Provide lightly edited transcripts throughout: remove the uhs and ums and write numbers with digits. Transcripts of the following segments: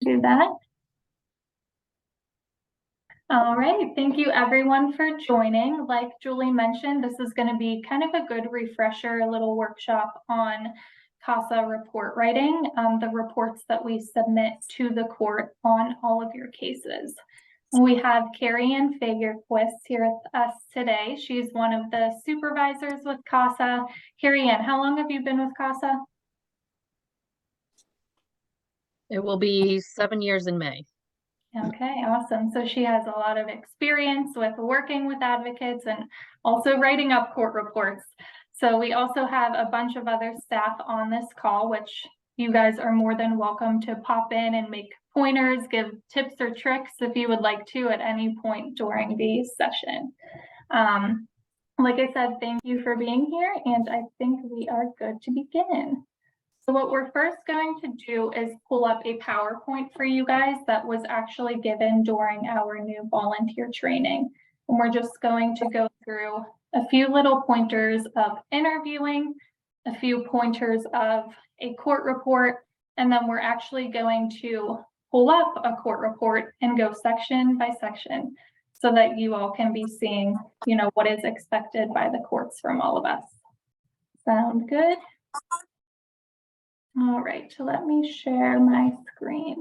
Do that. All right, thank you everyone for joining. Like Julie mentioned, this is going to be kind of a good refresher, a little workshop on CASA report writing, the reports that we submit to the court on all of your cases. We have Kerriann Fagerquist here with us today. She's one of the supervisors with CASA. Kerriann, how long have you been with CASA? It will be 7 years in May. Okay, awesome. So she has a lot of experience with working with advocates and also writing up court reports. So we also have a bunch of other staff on this call, which you guys are more than welcome to pop in and make pointers, give tips or tricks if you would like to at any point during the session. Like I said, thank you for being here, and I think we are good to begin. So what we're first going to do is pull up a PowerPoint for you guys that was actually given during our new volunteer training. And we're just going to go through a few little pointers of interviewing, a few pointers of a court report, and then we're actually going to pull up a court report and go section by section so that you all can be seeing, what is expected by the courts from all of us. Sound good? All right, so let me share my screen.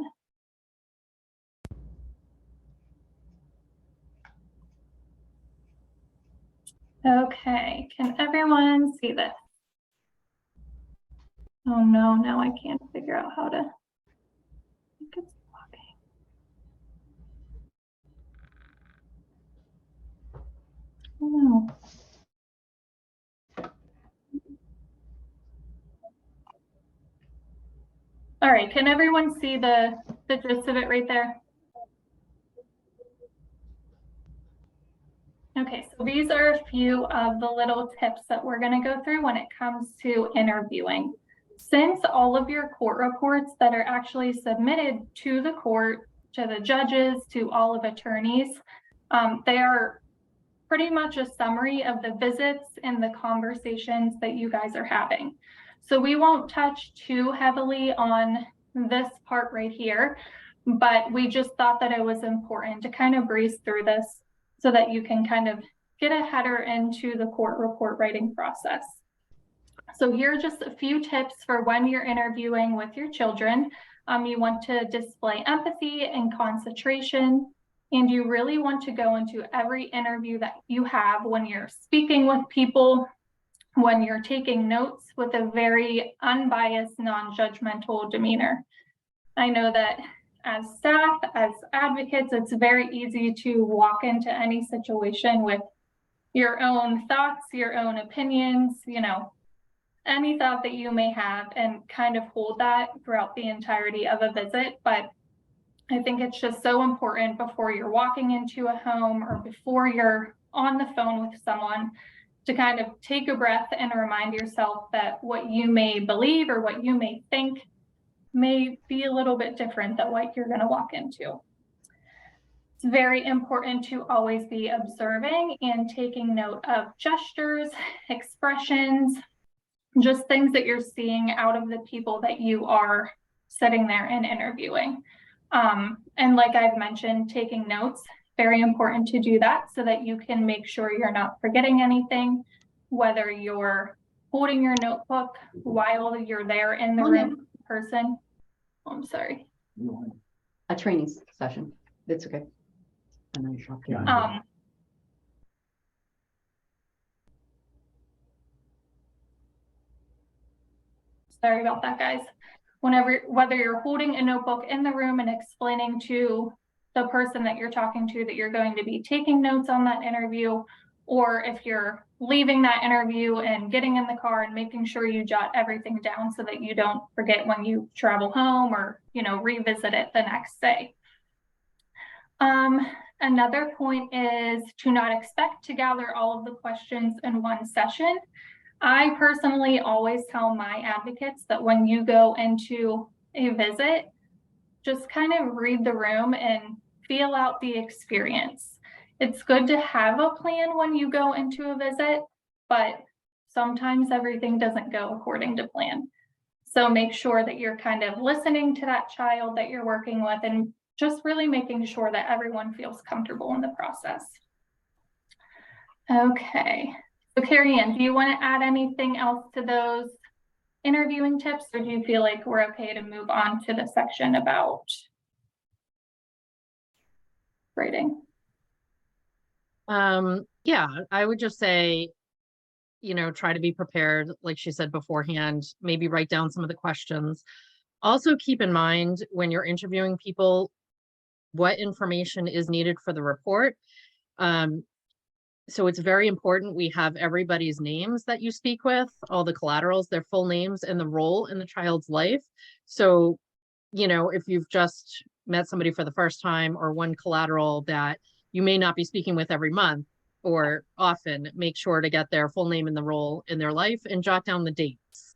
Okay, can everyone see this? Oh no, now I can't figure out how to. I think it's blocking. Oh no. All right, can everyone see the gist of it right there? Okay, so these are a few of the little tips that we're going to go through when it comes to interviewing. Since all of your court reports that are actually submitted to the court, to the judges, to all of attorneys, they are pretty much a summary of the visits and the conversations that you guys are having. So we won't touch too heavily on this part right here, but we just thought that it was important to kind of breeze through this so that you can kind of get a header into the court report writing process. So here are just a few tips for when you're interviewing with your children. You want to display empathy and concentration. And you really want to go into every interview that you have when you're speaking with people, when you're taking notes, with a very unbiased, non-judgmental demeanor. I know that as staff, as advocates, it's very easy to walk into any situation with your own thoughts, your own opinions, any thought that you may have, and kind of hold that throughout the entirety of a visit. But I think it's just so important before you're walking into a home or before you're on the phone with someone to kind of take a breath and remind yourself that what you may believe or what you may think may be a little bit different than what you're going to walk into. It's very important to always be observing and taking note of gestures, expressions, just things that you're seeing out of the people that you are sitting there and interviewing. And like I've mentioned, taking notes, very important to do that so that you can make sure you're not forgetting anything, whether you're holding your notebook while you're there in the room in person. Oh, I'm sorry. A training session. It's okay. Sorry about that, guys. Whether you're holding a notebook in the room and explaining to the person that you're talking to that you're going to be taking notes on that interview, or if you're leaving that interview and getting in the car and making sure you jot everything down so that you don't forget when you travel home or, revisit it the next day. Another point is to not expect to gather all of the questions in one session. I personally always tell my advocates that when you go into a visit, just kind of read the room and feel out the experience. It's good to have a plan when you go into a visit, but sometimes everything doesn't go according to plan. So make sure that you're kind of listening to that child that you're working with and just really making sure that everyone feels comfortable in the process. Okay, so Kerriann, do you want to add anything else to those interviewing tips, or do you feel like we're okay to move on to the section about writing? Yeah, I would just say, try to be prepared, like she said beforehand, maybe write down some of the questions. Also keep in mind when you're interviewing people, what information is needed for the report. So it's very important we have everybody's names that you speak with, all the collaterals, their full names, and the role in the child's life. So, if you've just met somebody for the first time, or one collateral that you may not be speaking with every month or often, make sure to get their full name and the role in their life and jot down the dates.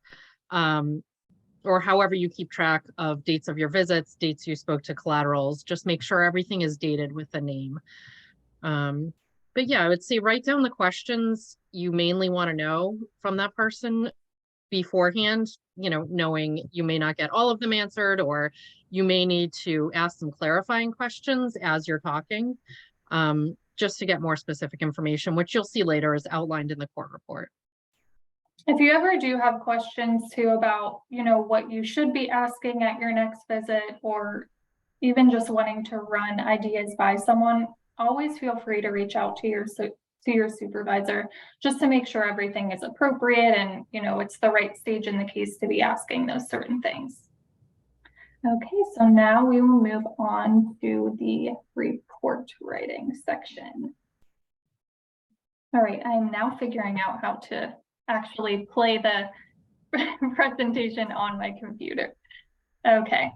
Or however you keep track of dates of your visits, dates you spoke to collaterals, just make sure everything is dated with a name. But yeah, I would say write down the questions you mainly want to know from that person beforehand, knowing you may not get all of them answered, or you may need to ask some clarifying questions as you're talking, just to get more specific information, which you'll see later is outlined in the court report. If you ever do have questions too about, what you should be asking at your next visit, or even just wanting to run ideas by someone, always feel free to reach out to your supervisor, just to make sure everything is appropriate and it's the right stage in the case to be asking those certain things. Okay, so now we will move on to the report writing section. All right, I'm now figuring out how to actually play the presentation on my computer. Okay.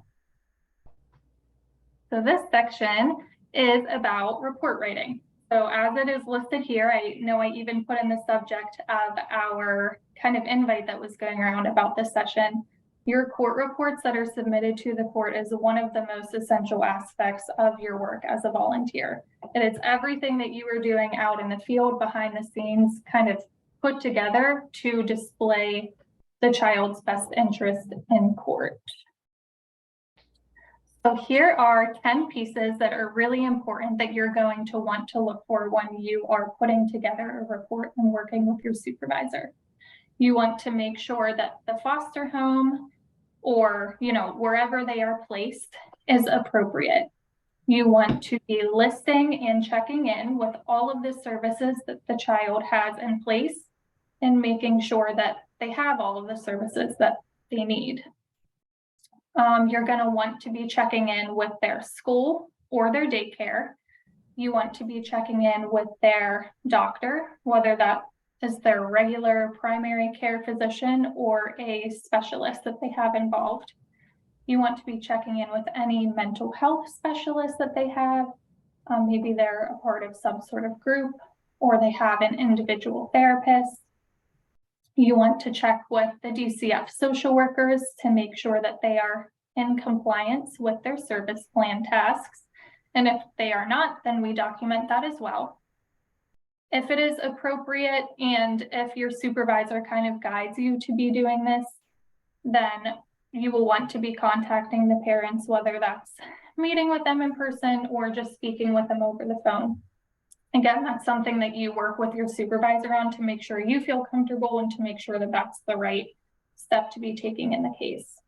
So this section is about report writing. So as it is listed here, I know I even put in the subject of our kind of invite that was going around about this session. Your court reports that are submitted to the court is one of the most essential aspects of your work as a volunteer. And it's everything that you are doing out in the field behind the scenes kind of put together to display the child's best interest in court. So here are 10 pieces that are really important that you're going to want to look for when you are putting together a report and working with your supervisor. You want to make sure that the foster home or, wherever they are placed is appropriate. You want to be listing and checking in with all of the services that the child has in place and making sure that they have all of the services that they need. You're going to want to be checking in with their school or their daycare. You want to be checking in with their doctor, whether that is their regular primary care physician or a specialist that they have involved. You want to be checking in with any mental health specialist that they have. Maybe they're a part of some sort of group, or they have an individual therapist. You want to check with the DCF social workers to make sure that they are in compliance with their service plan tasks. And if they are not, then we document that as well. If it is appropriate and if your supervisor kind of guides you to be doing this, then you will want to be contacting the parents, whether that's meeting with them in person or just speaking with them over the phone. Again, that's something that you work with your supervisor on to make sure you feel comfortable and to make sure that that's the right step to be taking in the case.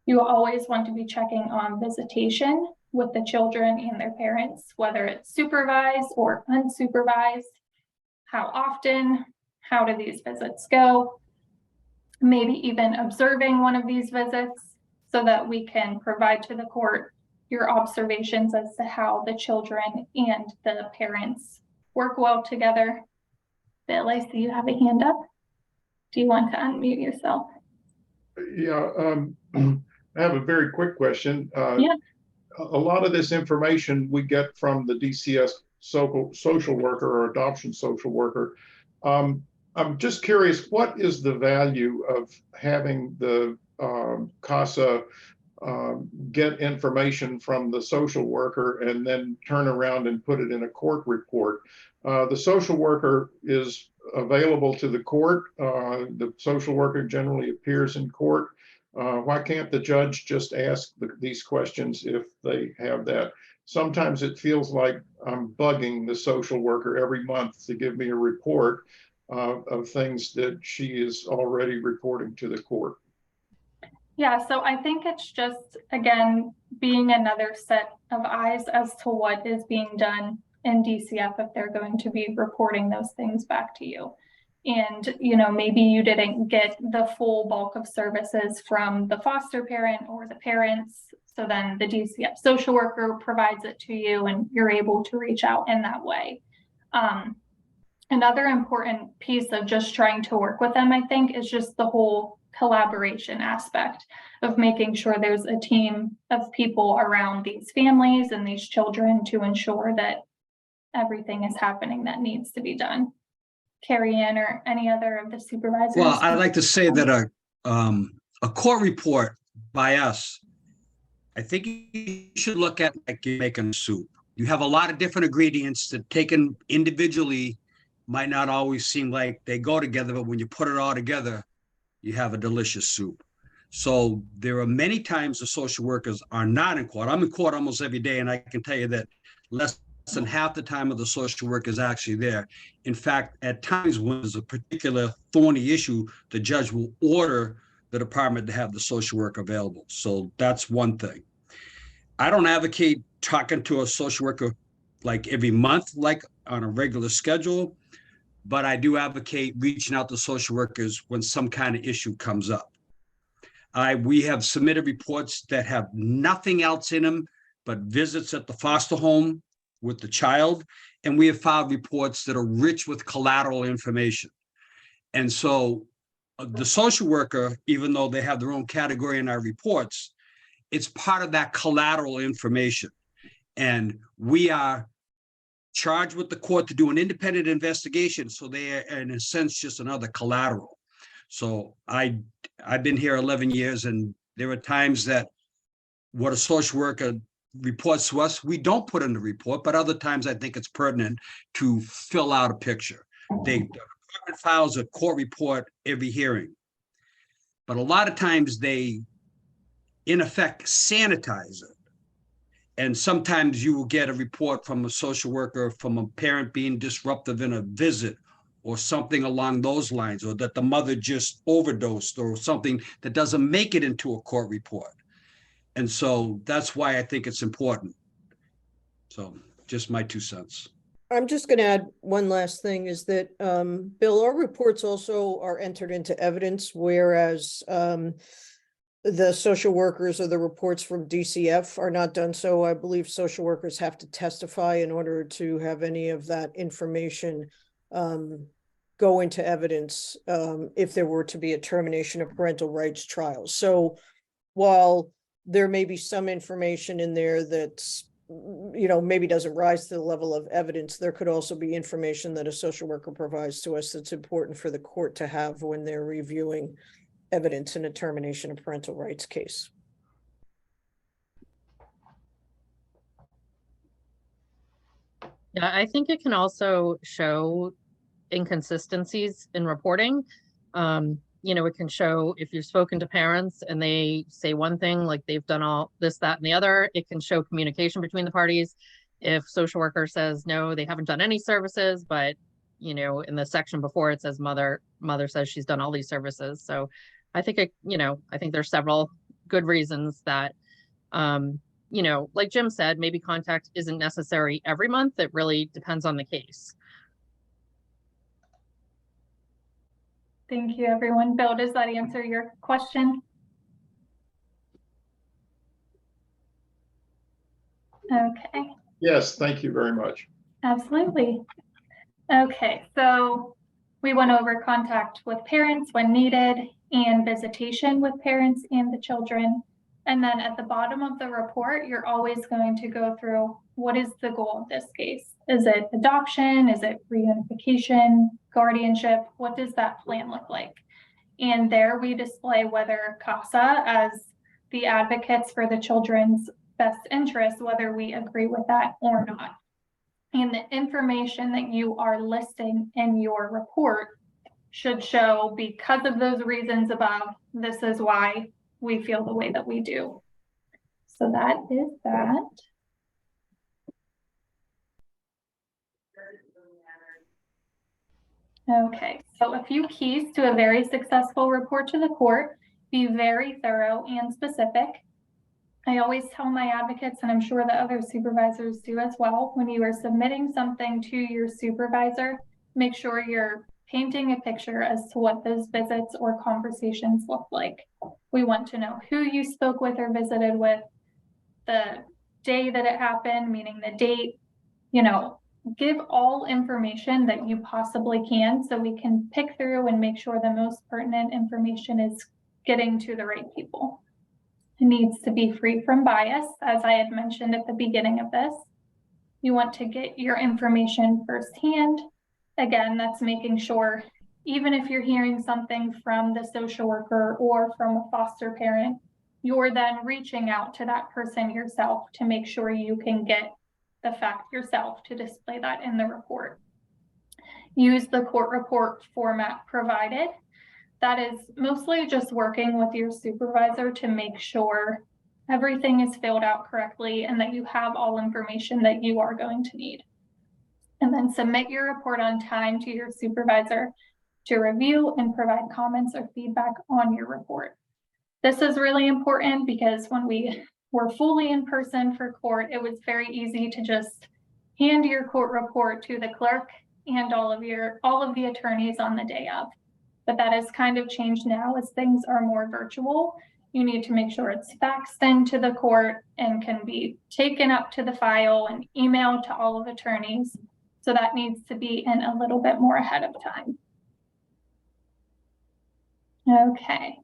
You always want to be checking on visitation with the children and their parents, whether it's supervised or unsupervised. How often? How do these visits go? Maybe even observing one of these visits so that we can provide to the court your observations as to how the children and the parents work well together. Bill, I see you have a hand up. Do you want to unmute yourself? Yeah, I have a very quick question. Yeah. A lot of this information we get from the DCS social worker or adoption social worker. I'm just curious, what is the value of having the CASA get information from the social worker and then turn around and put it in a court report? The social worker is available to the court. The social worker generally appears in court. Why can't the judge just ask these questions if they have that? Sometimes it feels like I'm bugging the social worker every month to give me a report of things that she is already reporting to the court. Yeah, so I think it's just, again, being another set of eyes as to what is being done in DCF if they're going to be reporting those things back to you. And, you know, maybe you didn't get the full bulk of services from the foster parent or the parents. So then the DCF social worker provides it to you and you're able to reach out in that way. Another important piece of just trying to work with them, I think, is just the whole collaboration aspect of making sure there's a team of people around these families and these children to ensure that everything is happening that needs to be done. Kerriann or any other of the supervisors? Well, I'd like to say that a court report by us, I think you should look at like you're making soup. You have a lot of different ingredients that taken individually might not always seem like they go together, but when you put it all together, you have a delicious soup. So there are many times the social workers are not in court. I'm in court almost every day, and I can tell you that less than half the time of the social worker is actually there. In fact, at times when there's a particular thorny issue, the judge will order the department to have the social worker available. So that's one thing. I don't advocate talking to a social worker like every month, like on a regular schedule, but I do advocate reaching out to social workers when some kind of issue comes up. We have submitted reports that have nothing else in them but visits at the foster home with the child, and we have filed reports that are rich with collateral information. And so the social worker, even though they have their own category in our reports, it's part of that collateral information. And we are charged with the court to do an independent investigation, so they are in a sense just another collateral. So I've been here 11 years, and there are times that what a social worker reports to us, we don't put in the report, but other times I think it's pertinent to fill out a picture. The department files a court report every hearing, but a lot of times they, in effect, sanitize it. And sometimes you will get a report from a social worker from a parent being disruptive in a visit or something along those lines, or that the mother just overdosed or something that doesn't make it into a court report. And so that's why I think it's important. So just my 2 cents. I'm just going to add one last thing is that, Bill, our reports also are entered into evidence, whereas the social workers or the reports from DCF are not done so. I believe social workers have to testify in order to have any of that information go into evidence if there were to be a termination of parental rights trial. So while there may be some information in there that's, you know, maybe doesn't rise to the level of evidence, there could also be information that a social worker provides to us that's important for the court to have when they're reviewing evidence in a termination of parental rights case. Yeah, I think it can also show inconsistencies in reporting. You know, it can show if you've spoken to parents and they say one thing, like they've done all this, that, and the other. It can show communication between the parties. If social worker says, no, they haven't done any services, but, you know, in the section before it says mother says she's done all these services. So I think I think there's several good reasons that, you know, like Jim said, maybe contact isn't necessary every month. It really depends on the case. Thank you, everyone. Bill, does that answer your question? Okay. Yes, thank you very much. Absolutely. Okay, so we went over contact with parents when needed and visitation with parents and the children. And then at the bottom of the report, you're always going to go through what is the goal of this case? Is it adoption? Is it reunification, guardianship? What does that plan look like? And there we display whether CASA, as the advocates for the children's best interest, whether we agree with that or not. And the information that you are listing in your report should show, because of those reasons above, this is why we feel the way that we do. So that is that. Okay, so a few keys to a very successful report to the court: be very thorough and specific. I always tell my advocates, and I'm sure that other supervisors do as well, when you are submitting something to your supervisor, make sure you're painting a picture as to what those visits or conversations look like. We want to know who you spoke with or visited with, the day that it happened, meaning the date, you know, give all information that you possibly can so we can pick through and make sure the most pertinent information is getting to the right people. It needs to be free from bias, as I had mentioned at the beginning of this. You want to get your information firsthand. Again, that's making sure, even if you're hearing something from the social worker or from a foster parent, you're then reaching out to that person yourself to make sure you can get the fact yourself to display that in the report. Use the court report format provided. That is mostly just working with your supervisor to make sure everything is filled out correctly and that you have all information that you are going to need. And then submit your report on time to your supervisor to review and provide comments or feedback on your report. This is really important because when we were fully in person for court, it was very easy to just hand your court report to the clerk and all of the attorneys on the day of. But that has kind of changed now as things are more virtual. You need to make sure it's faxed into the court and can be taken up to the file and emailed to all of attorneys. So that needs to be in a little bit more ahead of time. Okay,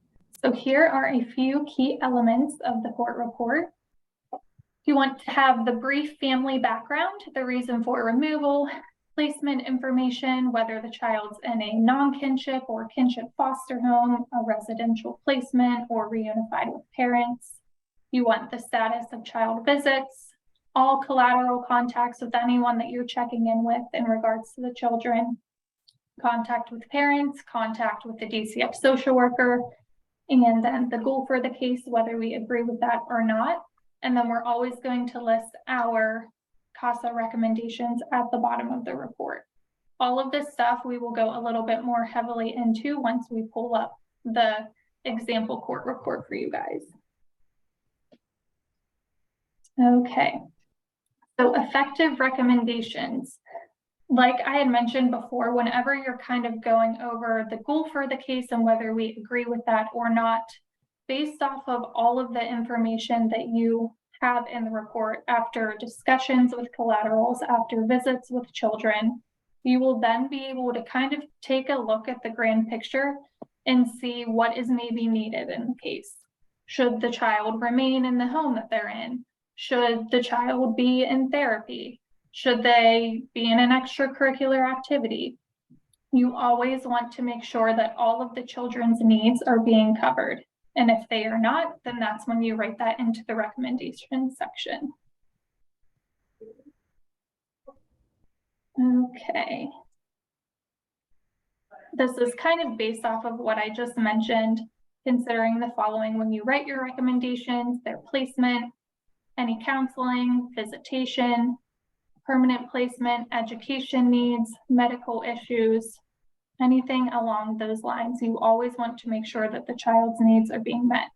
so here are a few key elements of the court report. You want to have the brief family background, the reason for removal, placement information, whether the child's in a non-kinship or kinship foster home, a residential placement, or reunified with parents. You want the status of child visits, all collateral contacts with anyone that you're checking in with in regards to the children, contact with parents, contact with the DCF social worker, and then the goal for the case, whether we agree with that or not. And then we're always going to list our CASA recommendations at the bottom of the report. All of this stuff we will go a little bit more heavily into once we pull up the example court report for you guys. Okay, so effective recommendations. Like I had mentioned before, whenever you're kind of going over the goal for the case and whether we agree with that or not, based off of all of the information that you have in the report, after discussions with collaterals, after visits with children, you will then be able to kind of take a look at the grand picture and see what is maybe needed in the case. Should the child remain in the home that they're in? Should the child be in therapy? Should they be in an extracurricular activity? You always want to make sure that all of the children's needs are being covered. And if they are not, then that's when you write that into the recommendation section. Okay. This is kind of based off of what I just mentioned, considering the following when you write your recommendations: their placement, any counseling, visitation, permanent placement, education needs, medical issues, anything along those lines. You always want to make sure that the child's needs are being met.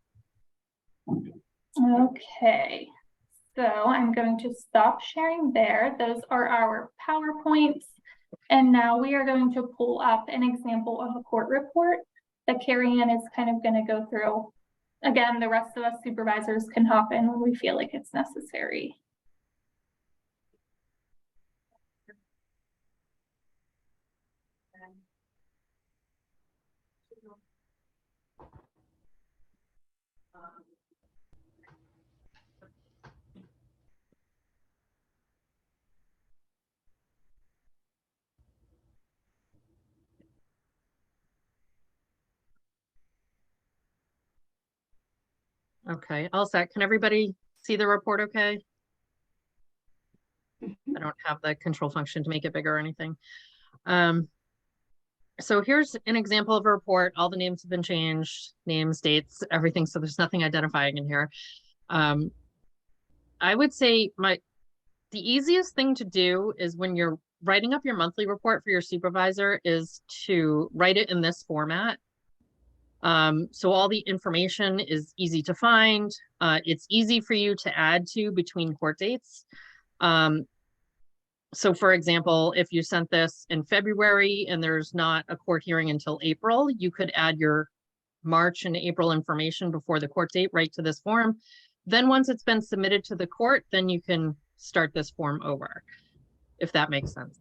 Okay, so I'm going to stop sharing there. Those are our PowerPoints. And now we are going to pull up an example of a court report that Kerriann is kind of going to go through. Again, the rest of us supervisors can hop in when we feel like it's necessary. Okay, all set. Can everybody see the report okay? I don't have the control function to make it bigger or anything. So here's an example of a report. All the names have been changed, names, dates, everything. So there's nothing identifying in here. I would say the easiest thing to do is when you're writing up your monthly report for your supervisor is to write it in this format. So all the information is easy to find. It's easy for you to add to between court dates. So for example, if you sent this in February and there's not a court hearing until April, you could add your March and April information before the court date right to this form. Then once it's been submitted to the court, then you can start this form over, if that makes sense.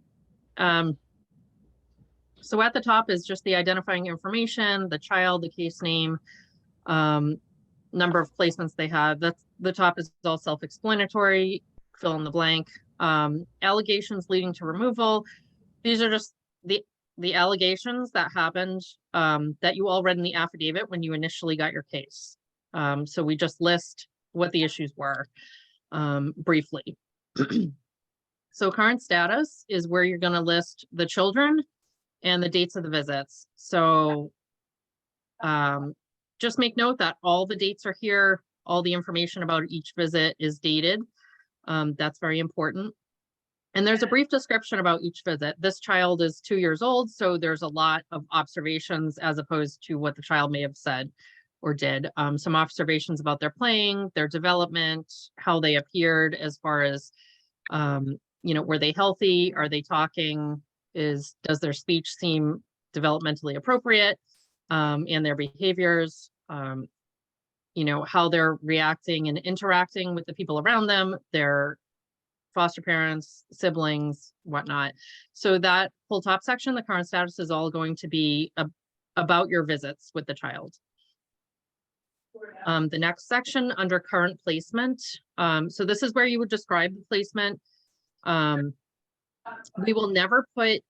So at the top is just the identifying information, the child, the case name, number of placements they have. That's the top is all self-explanatory, fill in the blank. Allegations leading to removal. These are just the allegations that happened that you all read in the affidavit when you initially got your case. So we just list what the issues were briefly. So current status is where you're going to list the children and the dates of the visits. So just make note that all the dates are here. All the information about each visit is dated. That's very important. And there's a brief description about each visit. This child is 2 years old, so there's a lot of observations as opposed to what the child may have said or did. Some observations about their playing, their development, how they appeared as far as, were they healthy? Are they talking? Does their speech seem developmentally appropriate? And their behaviors, how they're reacting and interacting with the people around them, their foster parents, siblings, whatnot. So that whole top section, the current status, is all going to be about your visits with the child. The next section under current placement. So this is where you would describe the placement. We will never put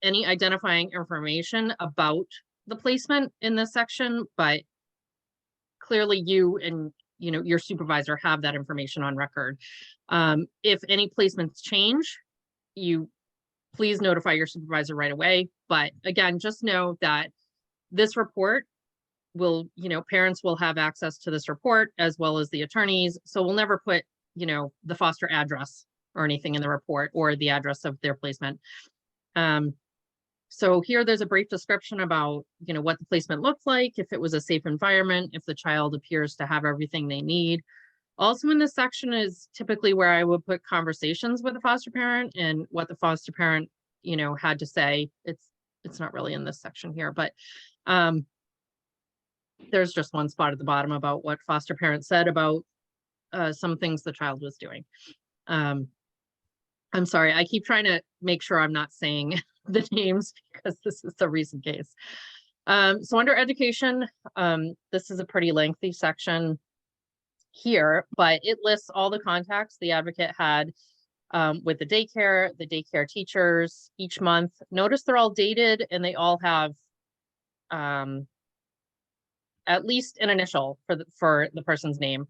any identifying information about the placement in this section, but clearly you and your supervisor have that information on record. If any placements change, you please notify your supervisor right away. But again, just know that this report will, parents will have access to this report as well as the attorneys. So we'll never put, the foster address or anything in the report or the address of their placement. So here there's a brief description about, what the placement looks like, if it was a safe environment, if the child appears to have everything they need. Also in this section is typically where I would put conversations with the foster parent and what the foster parent, had to say. It's not really in this section here, but there's just one spot at the bottom about what foster parent said about some things the child was doing. I'm sorry, I keep trying to make sure I'm not saying the names because this is a recent case. So under education, this is a pretty lengthy section here, but it lists all the contacts the advocate had with the daycare teachers each month. Notice they're all dated and they all have at least an initial for the person's name.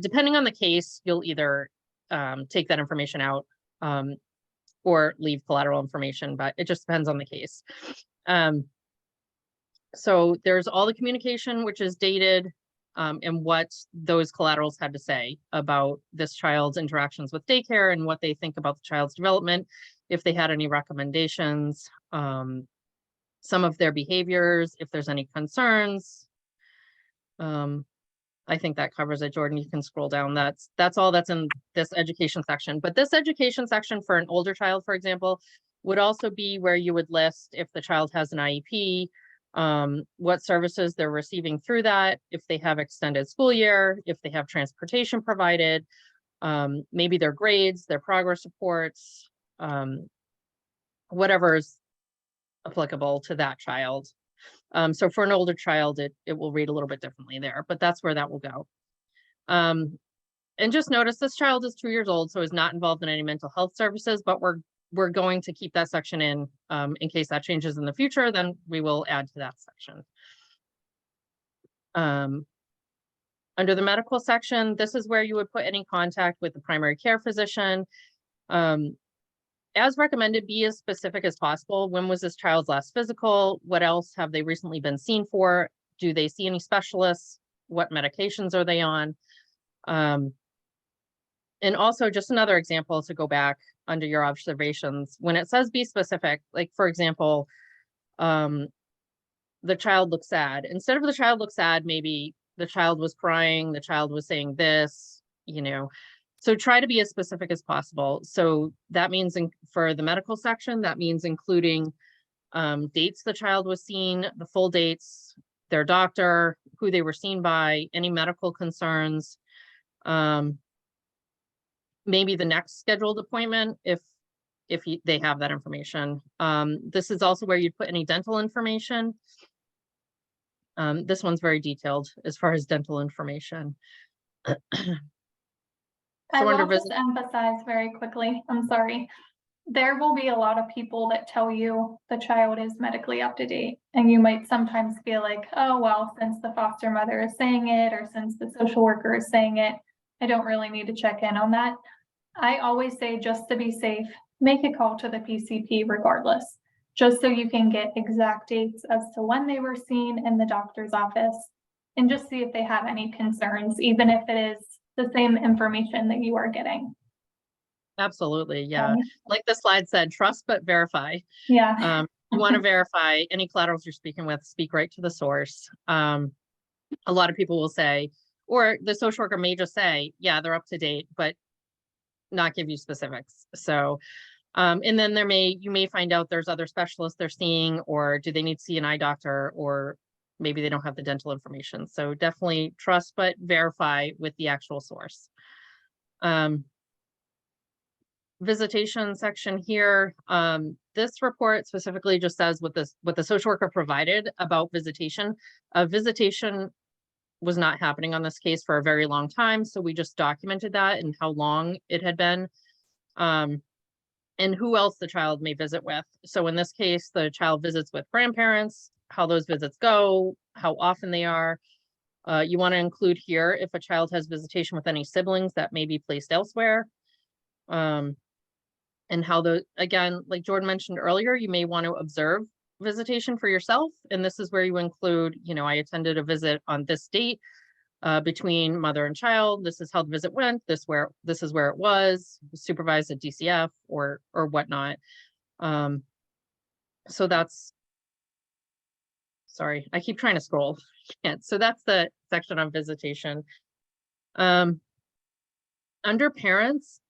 Depending on the case, you'll either take that information out or leave collateral information, but it just depends on the case. So there's all the communication, which is dated, and what those collaterals had to say about this child's interactions with daycare and what they think about the child's development, if they had any recommendations, some of their behaviors, if there's any concerns. I think that covers it, Jordan. You can scroll down. That's all that's in this education section. But this education section for an older child, for example, would also be where you would list if the child has an IEP, what services they're receiving through that, if they have extended school year, if they have transportation provided, maybe their grades, their progress reports, whatever is applicable to that child. So for an older child, it will read a little bit differently there, but that's where that will go. And just notice this child is 2 years old, so is not involved in any mental health services, but we're going to keep that section in case that changes in the future, then we will add to that section. Under the medical section, this is where you would put any contact with the primary care physician. as recommended, be as specific as possible. When was this child's last physical? What else have they recently been seen for? Do they see any specialists? What medications are they on? And also just another example to go back under your observations, when it says be specific, like for example, the child looks sad. Instead of the child looks sad, maybe the child was crying, the child was saying this, you know. So try to be as specific as possible. So that means for the medical section, that means including dates the child was seen, the full dates, their doctor, who they were seen by, any medical concerns, maybe the next scheduled appointment if they have that information. This is also where you'd put any dental information. This one's very detailed as far as dental information. I So under will just emphasize very quickly, I'm sorry. There will be a lot of people that tell you the child is medically up to date. And you might sometimes feel like, oh, well, since the foster mother is saying it, or since the social worker is saying it, I don't really need to check in on that. I always say, just to be safe, make a call to the PCP regardless, just so you can get exact dates as to when they were seen in the doctor's office, and just see if they have any concerns, even if it is the same information that you are getting. Absolutely, yeah. Like the slide said, trust but verify. Yeah. You want to verify any collaterals you're speaking with, speak right to the source. A lot of people will say, or the social worker may just say, yeah, they're up to date, but not give you specifics. So, and then you may find out there's other specialists they're seeing, or do they need to see an eye doctor, or maybe they don't have the dental information. So definitely trust, but verify with the actual source. Visitation section here. This report specifically just says what the social worker provided about visitation. Visitation was not happening on this case for a very long time. So we just documented that and how long it had been. And who else the child may visit with. So in this case, the child visits with grandparents, how those visits go, how often they are. You want to include here if a child has visitation with any siblings that may be placed elsewhere. And how again, like Jordan mentioned earlier, you may want to observe visitation for yourself. And this is where you include, I attended a visit on this date between mother and child. This is how the visit went. This is where it was supervised at DCF or whatnot. So that's, sorry, I keep trying to scroll. Can't. So that's the section on visitation. Under parents,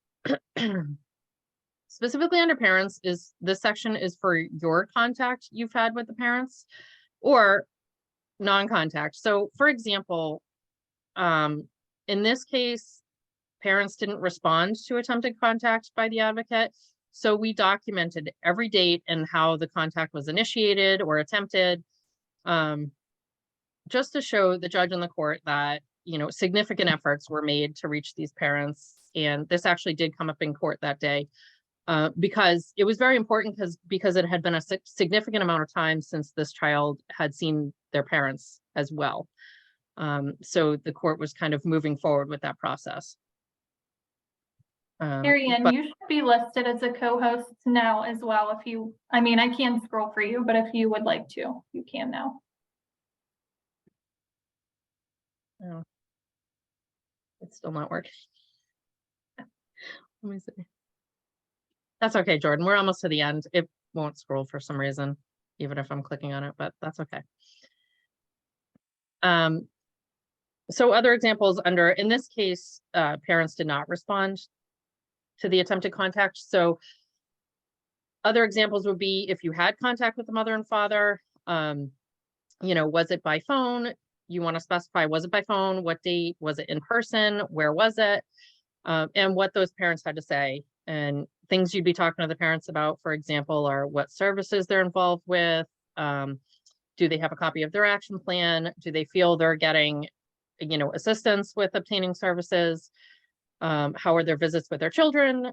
specifically under parents, this section is for your contact you've had with the parents or non-contact. So for example, in this case, parents didn't respond to attempted contact by the advocate. So we documented every date and how the contact was initiated or attempted, just to show the judge and the court that, significant efforts were made to reach these parents. And this actually did come up in court that day because it was very important because it had been a significant amount of time since this child had seen their parents as well. So the court was kind of moving forward with that process. Kerriann, you should be listed as a co-host now as well. I can scroll for you, but if you would like to, you can now. Oh, it's still not working. Let me see. That's okay, Jordan. We're almost to the end. It won't scroll for some reason, even if I'm clicking on it, but that's okay. So other examples in this case, parents did not respond to the attempted contact. So other examples would be if you had contact with the mother and father, was it by phone? You want to specify, was it by phone? What date? Was it in person? Where was it? And what those parents had to say. And things you'd be talking to the parents about, for example, are what services they're involved with. Do they have a copy of their action plan? Do they feel they're getting, assistance with obtaining services? How are their visits with their children?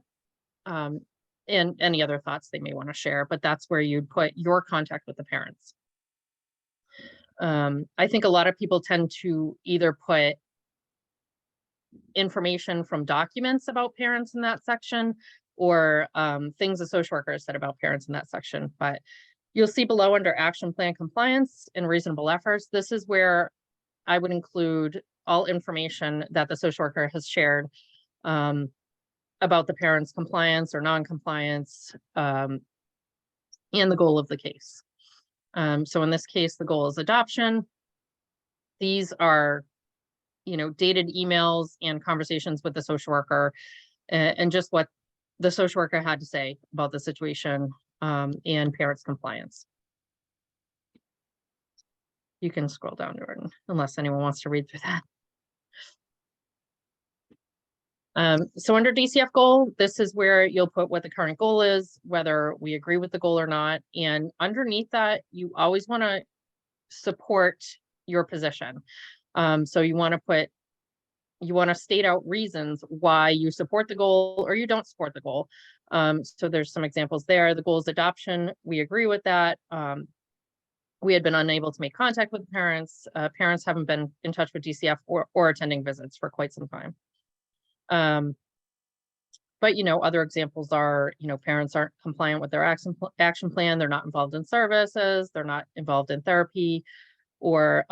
And any other thoughts they may want to share, but that's where you'd put your contact with the parents. I think a lot of people tend to either put information from documents about parents in that section, or things a social worker has said about parents in that section. But you'll see below under action plan compliance and reasonable efforts, this is where I would include all information that the social worker has shared about the parent's compliance or non-compliance and the goal of the case. So in this case, the goal is adoption. These are, dated emails and conversations with the social worker and just what the social worker had to say about the situation and parents' compliance. You can scroll down, Jordan, unless anyone wants to read through that. So under DCF goal, this is where you'll put what the current goal is, whether we agree with the goal or not. And underneath that, you always want to support your position. So you want to state out reasons why you support the goal or you don't support the goal. So there's some examples there. The goal is adoption. We agree with that. We had been unable to make contact with parents. Parents haven't been in touch with DCF or attending visits for quite some time. But, other examples are, parents aren't compliant with their action plan. They're not involved in services. They're not involved in therapy. Or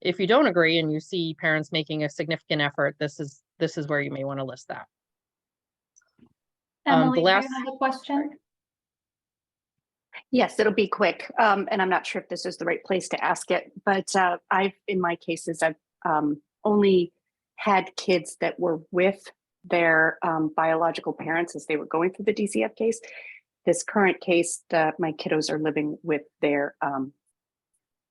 if you don't agree and you see parents making a significant effort, this is where you may want to list that. Emily, do you have a question? Yes, it'll be quick. And I'm not sure if this is the right place to ask it, but in my cases, I've only had kids that were with their biological parents as they were going through the DCF case. This current case, my kiddos are living with their,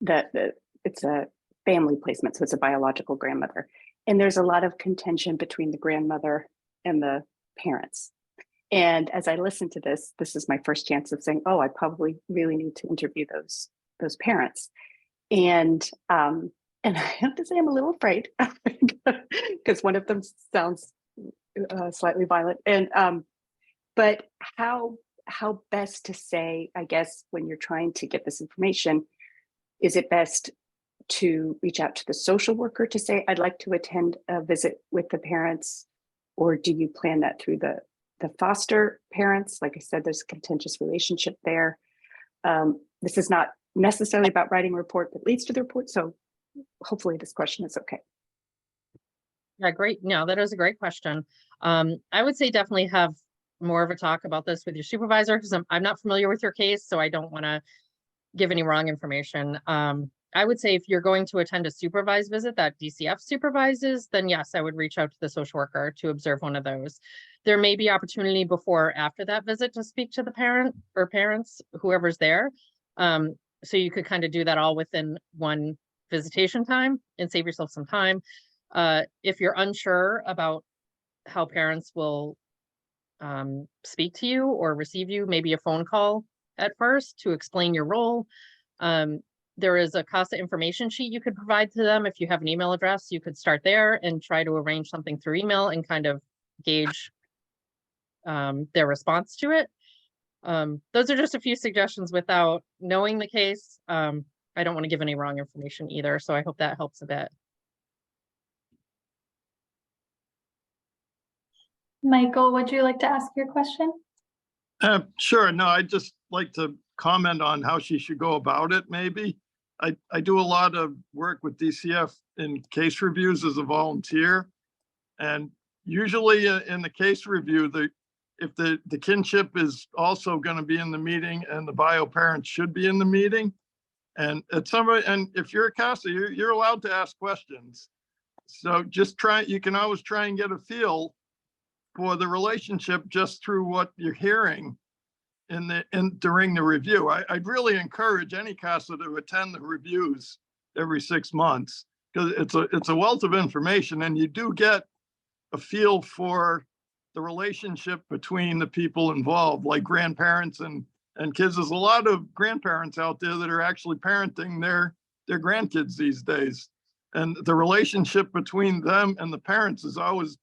it's a family placement, so it's a biological grandmother. And there's a lot of contention between the grandmother and the parents. And as I listen to this is my first chance of saying, oh, I probably really need to interview those parents. And I have to say I'm a little afraid because one of them sounds slightly violent. And but how best to say, I guess, when you're trying to get this information, is it best to reach out to the social worker to say, I'd like to attend a visit with the parents, or do you plan that through the foster parents? Like I said, there's a contentious relationship there. This is not necessarily about writing a report that leads to the report. So hopefully this question is okay. Yeah, great. No, that is a great question. I would say definitely have more of a talk about this with your supervisor because I'm not familiar with your case, so I don't want to give any wrong information. I would say if you're going to attend a supervised visit that DCF supervises, then yes, I would reach out to the social worker to observe one of those. There may be opportunity before or after that visit to speak to the parent or parents, whoever's there. So you could kind of do that all within one visitation time and save yourself some time. If you're unsure about how parents will speak to you or receive you, maybe a phone call at first to explain your role. There is a CASA information sheet you could provide to them. If you have an email address, you could start there and try to arrange something through email and kind of gauge their response to it. Those are just a few suggestions without knowing the case. I don't want to give any wrong information either, so I hope that helps a bit. Michael, would you like to ask your question? Sure. No, I'd just like to comment on how she should go about it, maybe. I do a lot of work with DCF in case reviews as a volunteer. And usually in the case review, if the kinship is also going to be in the meeting and the bio parent should be in the meeting. And if you're a CASA, you're allowed to ask questions. So you can always try and get a feel for the relationship just through what you're hearing during the review. I'd really encourage any CASA to attend the reviews every 6 months because it's a wealth of information, and you do get a feel for the relationship between the people involved, like grandparents and kids. There's a lot of grandparents out there that are actually parenting their grandkids these days, and the relationship between them and the parents is always,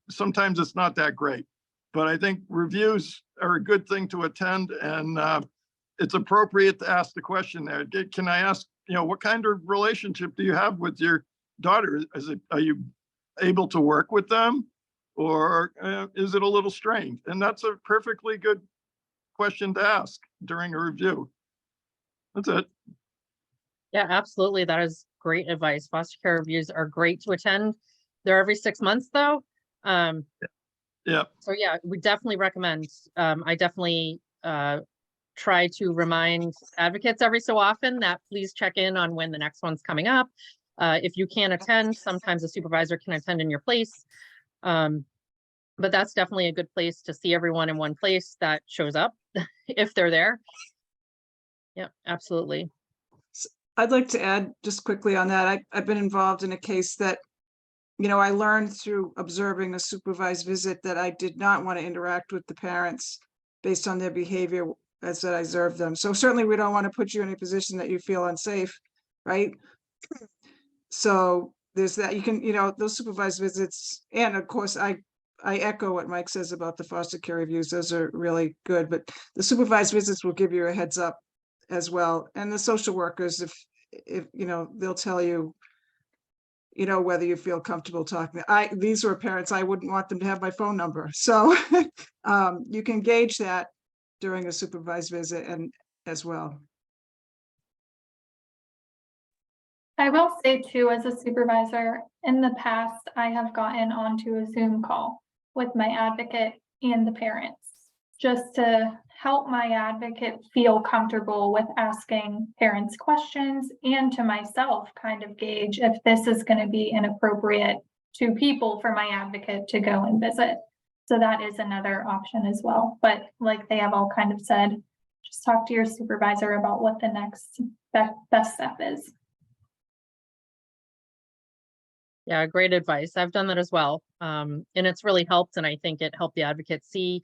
sometimes it's not that great. But I think reviews are a good thing to attend, and it's appropriate to ask the question there. Can I ask, what kind of relationship do you have with your daughter? Are you able to work with them? Or is it a little strained? And that's a perfectly good question to ask during a review. That's it. Yeah, absolutely. That is great advice. Foster care reviews are great to attend. They're every 6 months though. Yeah, So yeah, we definitely recommend, I definitely try to remind advocates every so often that please check in on when the next one's coming up. If you can't attend, sometimes a supervisor can attend in your place. But that's definitely a good place to see everyone in one place that shows up if they're there. Yeah, absolutely. I'd like to add just quickly on that. I've been involved in a case that, you know, I learned through observing a supervised visit that I did not want to interact with the parents based on their behavior as that I observed them. So certainly we don't want to put you in a position that you feel unsafe, right? So there's that. You can, you know, those supervised visits, and of course I echo what Mike says about the foster care reviews. Those are really good, but the supervised visits will give you a heads up as well. And the social workers, if you know, they'll tell you, you know, whether you feel comfortable talking. These were parents, I wouldn't want them to have my phone number. So you can gauge that during a supervised visit and as well. I will say too, as a supervisor, in the past, I have gotten onto a Zoom call with my advocate and the parents, just to help my advocate feel comfortable with asking parents questions, and to myself kind of gauge if this is going to be inappropriate to people for my advocate to go and visit. So that is another option as well. But like they have all kind of said, just talk to your supervisor about what the next best step is. Yeah, great advice. I've done that as well. And it's really helped. And I think it helped the advocate see.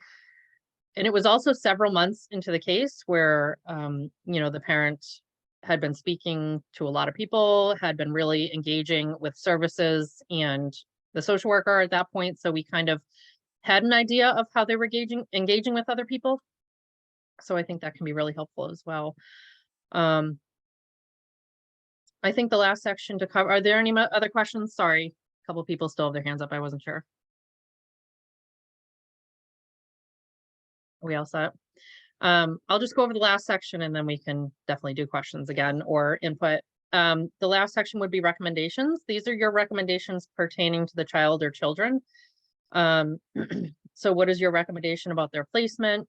And it was also several months into the case where, you know, the parent had been speaking to a lot of people, had been really engaging with services and the social worker at that point. So we kind of had an idea of how they were engaging with other people. So I think that can be really helpful as well. I think the last section to cover, are there any other questions? Sorry, a couple of people still have their hands up. I wasn't sure. Are we all set? I'll just go over the last section and then we can definitely do questions again or input. The last section would be recommendations. These are your recommendations pertaining to the child or children. So what is your recommendation about their placement?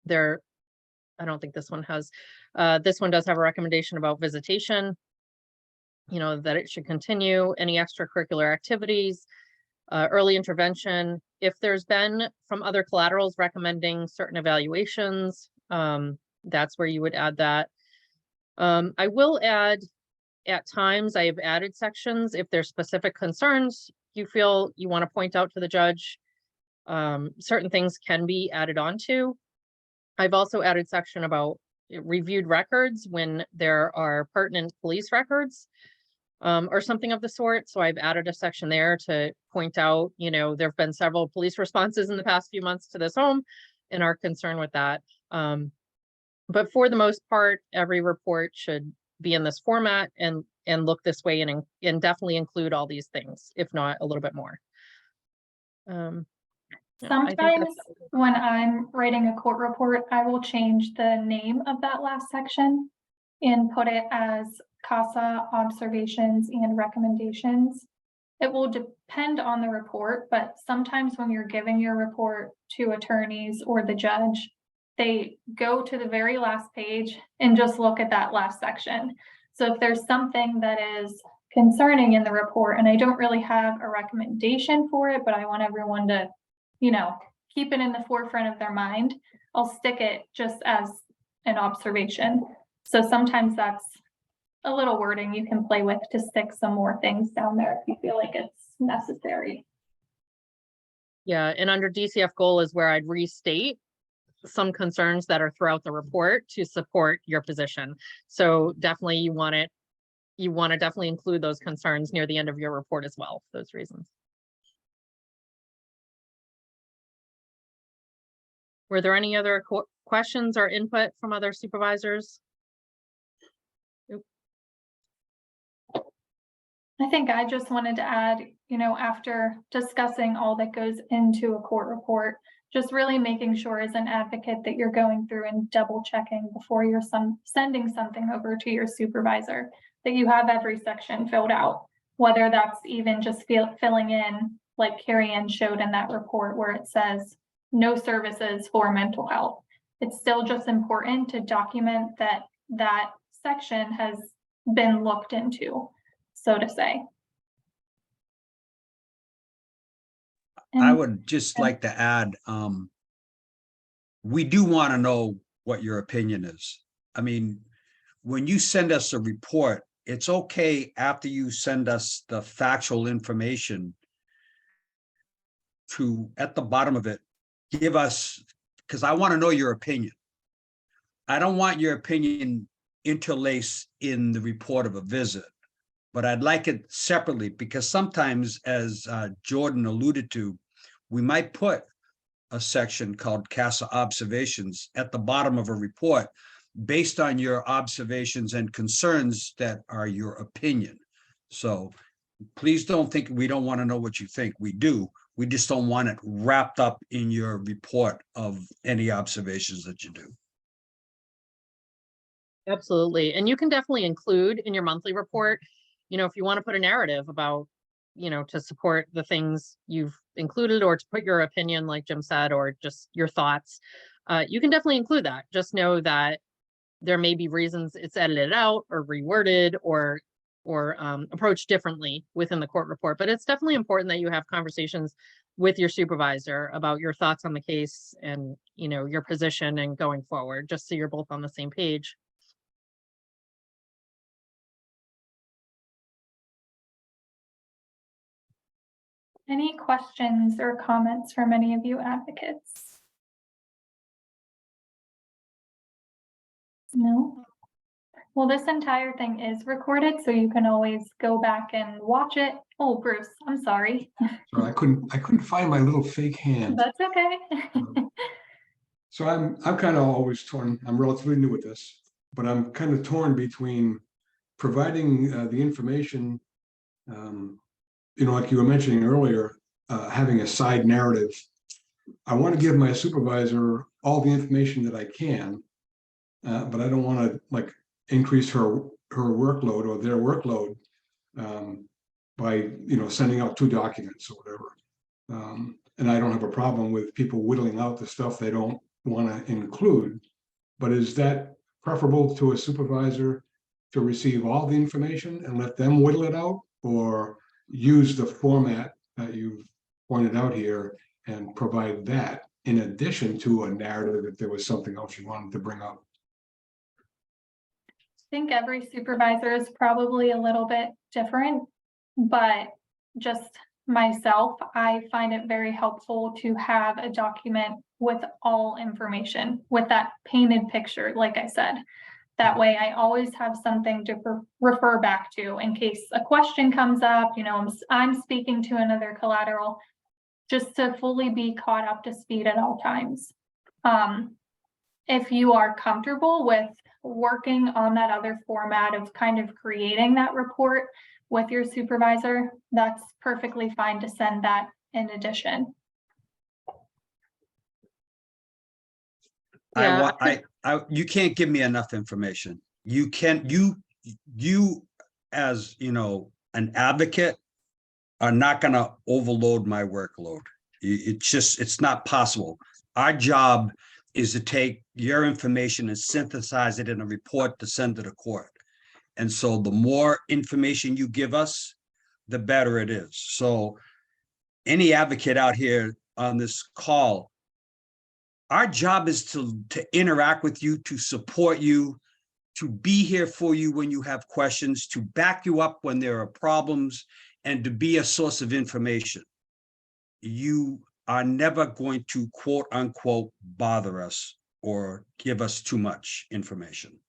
I don't think this one has, this one does have a recommendation about visitation. You know, that it should continue, any extracurricular activities, early intervention. If there's been from other collaterals recommending certain evaluations, that's where you would add that. I will add, at times I have added sections if there's specific concerns you feel you want to point out to the judge. Certain things can be added onto. I've also added section about reviewed records when there are pertinent police records. Or something of the sort. So I've added a section there to point out, you know, there have been several police responses in the past few months to this home and our concern with that. But for the most part, every report should be in this format and look this way and definitely include all these things, if not a little bit more. Yeah, Sometimes when I'm writing a court report, I will change the name of that last section and put it as CASA observations and recommendations. It will depend on the report, but sometimes when you're giving your report to attorneys or the judge, they go to the very last page and just look at that last section. So if there's something that is concerning in the report and I don't really have a recommendation for it, but I want everyone to, you know, keep it in the forefront of their mind, I'll stick it just as an observation. So sometimes that's a little wording you can play with to stick some more things down there if you feel like it's necessary. Yeah, and under DCF goal is where I'd restate some concerns that are throughout the report to support your position. So definitely you want to definitely include those concerns near the end of your report as well, for those reasons. Were there any other questions or input from other supervisors? I think I just wanted to add, after discussing all that goes into a court report, just really making sure as an advocate that you're going through and double checking before you're sending something over to your supervisor, that you have every section filled out, whether that's even just filling in like Kerriann showed in that report where it says no services for mental health. It's still just important to document that that section has been looked into, so to say. I And would just like to add, we do want to know what your opinion is. I mean, when you send us a report, it's okay after you send us the factual information to, at the bottom of it, give us, because I want to know your opinion. I don't want your opinion interlaced in the report of a visit, but I'd like it separately, because sometimes, as Jordan alluded to, we might put a section called CASA observations at the bottom of a report based on your observations and concerns that are your opinion. So please don't think we don't want to know what you think. We do. We just don't want it wrapped up in your report of any observations that you do. Absolutely. And you can definitely include in your monthly report, if you want to put a narrative about, to support the things you've included, or to put your opinion, like Jim said, or just your thoughts, you can definitely include that. Just know that there may be reasons it's edited out or reworded or approached differently within the court report. But it's definitely important that you have conversations with your supervisor about your thoughts on the case and, your position and going forward, just so you're both on the same page. any questions or comments from any of you advocates? No? Well, this entire thing is recorded, so you can always go back and watch it. Oh, Bruce, I'm sorry. Sorry, I couldn't find my little fake hand. That's okay. So I'm kind of always torn. I'm relatively new at this, but I'm kind of torn between providing the information, like you were mentioning earlier, having a side narrative. I want to give my supervisor all the information that I can, but I don't want to increase her workload or their workload by sending out 2 documents or whatever. And I don't have a problem with people whittling out the stuff they don't want to include, but is that preferable to a supervisor to receive all the information and let them whittle it out, or use the format that you've pointed out here and provide that in addition to a narrative if there was something else you wanted to bring up? I think every supervisor is probably a little bit different, but just myself, I find it very helpful to have a document with all information, with that painted picture, like I said. That way I always have something to refer back to in case a question comes up, I'm speaking to another collateral, just to fully be caught up to speed at all times. If you are comfortable with working on that other format of kind of creating that report with your supervisor, that's perfectly fine to send that in addition. Yeah. You can't give me enough information. You as an advocate are not going to overload my workload. It's not possible. Our job is to take your information and synthesize it in a report to send to the court. And so the more information you give us, the better it is. So any advocate out here on this call, our job is to interact with you, to support you, to be here for you when you have questions, to back you up when there are problems, and to be a source of information. You are never going to quote unquote bother us or give us too much information.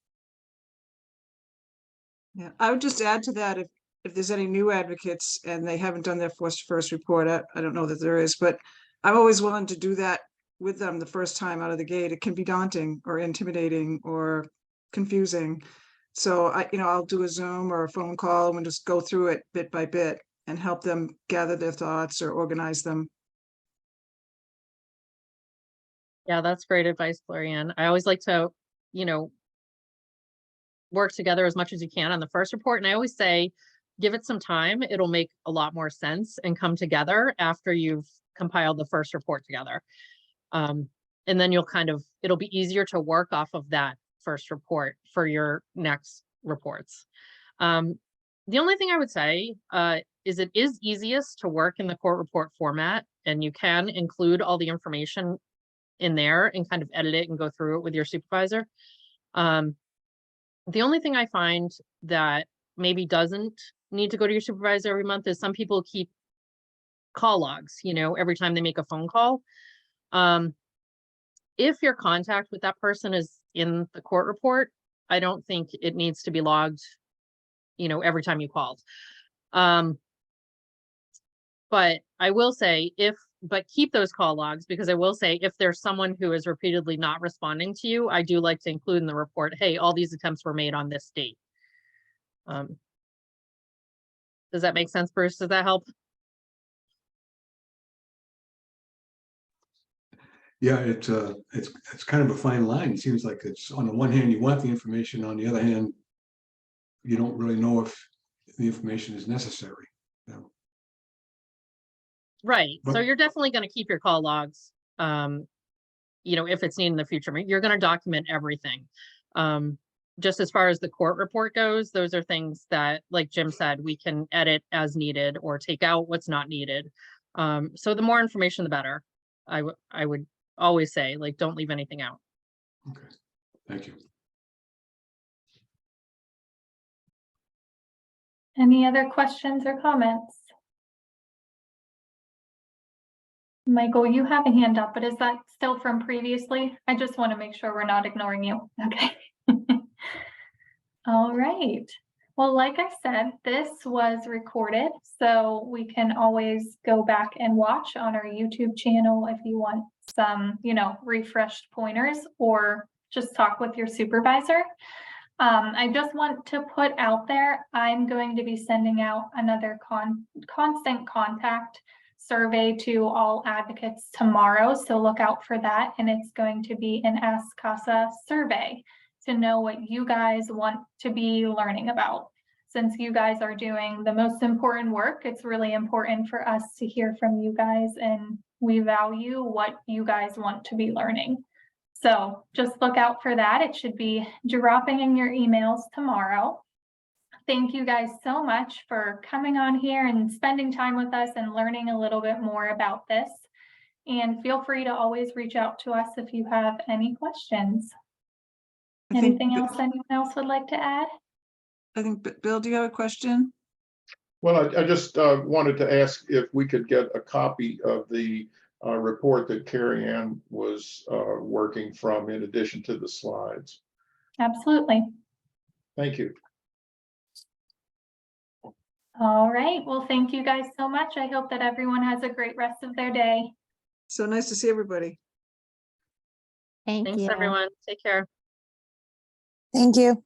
Yeah, I would just add to that, if there's any new advocates and they haven't done their first report, I don't know that there is, but I'm always willing to do that with them the first time out of the gate. It can be daunting or intimidating or confusing. So I'll do a Zoom or a phone call and we'll just go through it bit by bit and help them gather their thoughts or organize them. Yeah, that's great advice, Kerriann. I always like to, work together as much as you can on the first report. And I always say, give it some time. It'll make a lot more sense and come together after you've compiled the first report together. And then it'll be easier to work off of that first report for your next reports. The only thing I would say is it is easiest to work in the court report format, and you can include all the information in there and kind of edit it and go through it with your supervisor. The only thing I find that maybe doesn't need to go to your supervisor every month is some people keep call logs, every time they make a phone call. If your contact with that person is in the court report, I don't think it needs to be logged, every time you called. But I will say but keep those call logs, because I will say if there's someone who is repeatedly not responding to you, I do like to include in the report, hey, all these attempts were made on this date. Does that make sense, Bruce? Does that help? Yeah, it's kind of a fine line. It seems like it's, on the one hand, you want the information, on the other hand, you don't really know if the information is necessary. Right. So But- you're definitely going to keep your call logs, if it's needed in the future. You're going to document everything. Just as far as the court report goes, those are things that, like Jim said, we can edit as needed or take out what's not needed. So the more information, the better. I would always say, like, don't leave anything out. Okay, thank you. Any other questions or comments? Michael, you have a hand up, but is that still from previously? I just want to make sure we're not ignoring you. Okay. All right. Well, like I said, this was recorded, so we can always go back and watch on our YouTube channel if you want some, refreshed pointers, or just talk with your supervisor. I just want to put out there, I'm going to be sending out another constant contact survey to all advocates tomorrow. So look out for that. And it's going to be an Ask CASA survey to know what you guys want to be learning about. Since you guys are doing the most important work, it's really important for us to hear from you guys, and we value what you guys want to be learning. So just look out for that. It should be dropping in your emails tomorrow. Thank you guys so much for coming on here and spending time with us and learning a little bit more about this. And feel free to always reach out to us if you have any questions. Anything else anyone else would like to add? I think, Bill, do you have a question? Well, I just wanted to ask if we could get a copy of the report that Kerriann was working from, in addition to the slides. Absolutely. Thank you. All right. Well, thank you guys so much. I hope that everyone has a great rest of their day. So nice to see everybody. Thanks, everyone. Take care. Thank you.